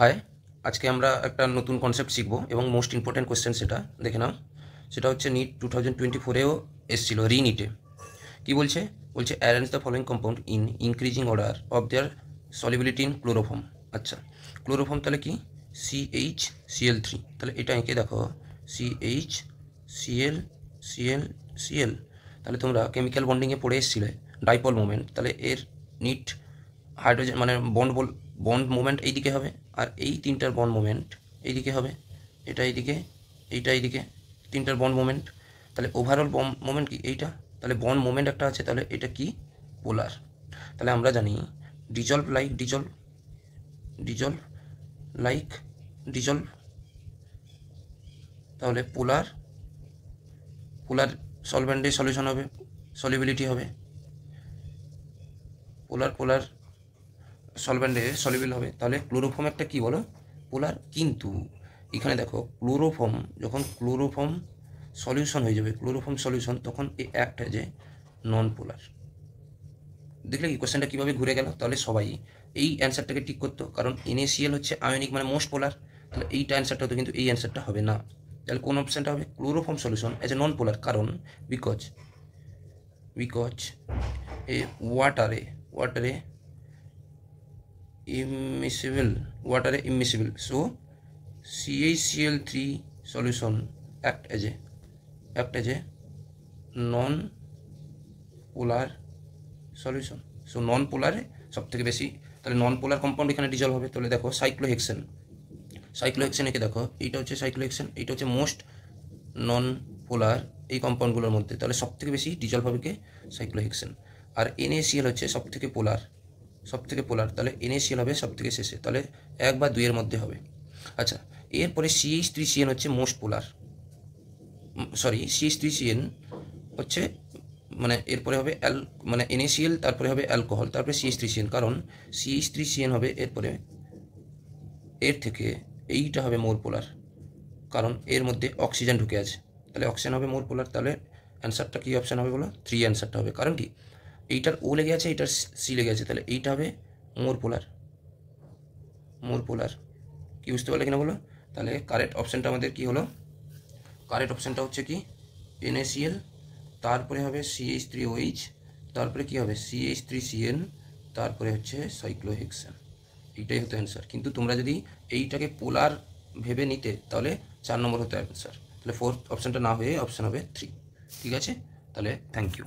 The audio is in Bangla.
হাই, আজকে আমরা একটা নতুন কনসেপ্ট শিখব এবং মোস্ট ইম্পর্ট্যান্ট কোয়েশ্চেন সেটা দেখে নাও। সেটা হচ্ছে নিট 2024-এও এসেছিল, রিনিটে। কি বলছে? বলছে arrange the following compound in increasing order of their solubility in chloroform. আচ্ছা, ক্লোরোফর্ম তাহলে কি? CH Cl3। তাহলে এটা এঁকে দেখো, CH Cl তাহলে তোমরা কেমিক্যাল বন্ডিংয়ে পড়ে এসেছিলে ডাইপল মোমেন্ট। তাহলে এর নিট হাইড্রোজেন মানে বন্ড মোমেন্ট এইদিকে হবে, আর এই তিনটার বন্ড মোমেন্ট এইদিকে হবে। এটা এইদিকে, এইটা এইদিকে, তিনটার বন্ড মোমেন্ট। তাহলে ওভারঅল বন্ড মোমেন্ট কি? এইটা। তাহলে বন্ড মোমেন্ট একটা আছে, তাহলে এটা কি? পোলার। তাহলে আমরা জানি ডিজলভ লাইক ডিজলভ, তাহলে পোলার সলভেন্টে সলিউশন হবে, সলিবিলিটি হবে। পোলার সলভেন্টে সলিবল হবে। তাহলে ক্লোরোফর্ম একটা কি বলো? পোলার। কিন্তু এখানে দেখো, যখন ক্লোরোফর্ম সলিউশন হয়ে যাবে, ক্লোরোফর্ম সলিউশন, তখন এই একটা যে নন পোলার। দেখলে কি কোশ্চেনটা কীভাবে ঘুরে গেল? তাহলে সবাই এই অ্যান্সারটাকে ঠিক করতো, কারণ NaCl হচ্ছে আয়নিক মানে মোস্ট পোলার। তাহলে এইটা অ্যান্সারটা হতো, কিন্তু এই অ্যান্সারটা হবে না। তাহলে কোন অপশানটা হবে? Chloroform solution as a non polar. কারণ বিকজ এ ওয়াটারে immiscible, so CaCl3 solution act as a non-polar solution. so নন পোলারে সব থেকে বেশি, তাহলে নন পোলার কম্পাউন্ড এখানে ডিজলভ হবে। তাহলে দেখো সাইক্লোহেক্সেন একে দেখো, এইটা হচ্ছে সাইক্লোহেক্সেন, এইটা হচ্ছে মোস্ট নন পোলার এই কম্পাউন্ডগুলোর মধ্যে। তাহলে সব থেকে বেশি ডিজলভ হবে কে? সাইক্লোহেক্সেন। আর NaCl হচ্ছে সব থেকে পোলার, তাহলে NaCl হবে সব থেকে শেষে। তাহলে 1 বা 2 এর মধ্যে হবে। আচ্ছা, এরপরে CH3CN হচ্ছে মোস্ট পোলার, CH3CN হচ্ছে মানে এরপরে হবে NaCl, তারপরে হবে অ্যালকোহল, তারপরে CH3CN। কারণ CH3CN হবে এরপরে, এর থেকে এইটা হবে মোর পোলার, কারণ এর মধ্যে অক্সিজেন ঢুকে আছে। তাহলে অক্সিজেন হবে মোর পোলার। তাহলে অ্যান্সারটা কী অপশান হবে বলো? 3 অ্যান্সারটা হবে। কারণ কি? এইটার O লেগে আছে, এইটার C লেগে আছে, তাহলে এইটা হবে মোর পোলার। কি বুঝতে পারলে কিনা বলো? তাহলে কারেক্ট অপশানটা আমাদের কি হলো? কারেক্ট অপশানটা হচ্ছে কি? NaCl, তারপরে হবে CH3OH, তারপরে কি হবে? CH3CN, তারপরে হচ্ছে সাইক্লোহেক্সেন। এইটাই হতো অ্যান্সার। কিন্তু তোমরা যদি এইটাকে পোলার ভেবে নিতে, তাহলে 4 নম্বর হতো অ্যান্সার। তাহলে 4th অপশানটা না হয়ে অপশান হবে 3। ঠিক আছে? তাহলে থ্যাংক ইউ।